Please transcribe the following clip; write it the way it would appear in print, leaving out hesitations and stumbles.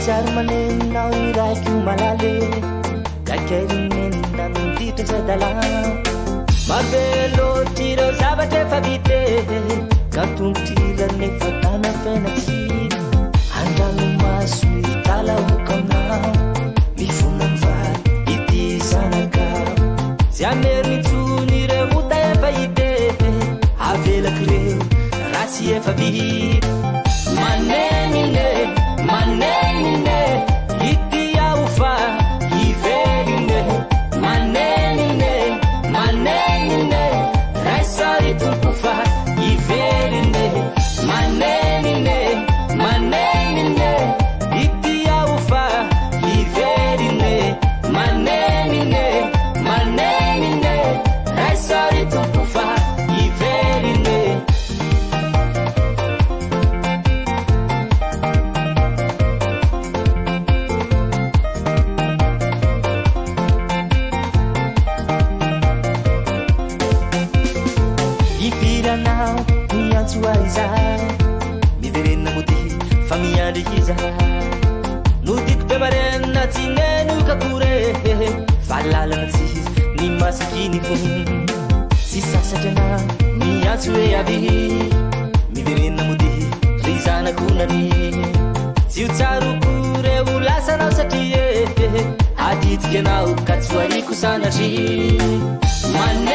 Tsara manenina iraiky malale kakelinenina mindritra zay dalà mavelo tireo zavatra efa vite katombotrira nefa tana fenatsira andrano maso itala okanao mifona mivary ity zanakao tsy amery mitsony reo ota efa ite avelaky reo ratsy efa vita manenine manenine ity aho fa hiverine manenine manenine raisary tompo fa hiverine manenine manenine ity aho fa hiverine manenine manenine raisary tompo fa hiverine. Hiviranao miantso aizay miverena mody fa miandry iza no diko be marena tsy neno kakore fa lalana tsisy ny masikiny fo tsy sasatra anao miantso hoe avy miverena mody ry zanakonany tsy ho tsaroko reo lasanao satria aditiky anao ka tsy ho ariko sanatry mane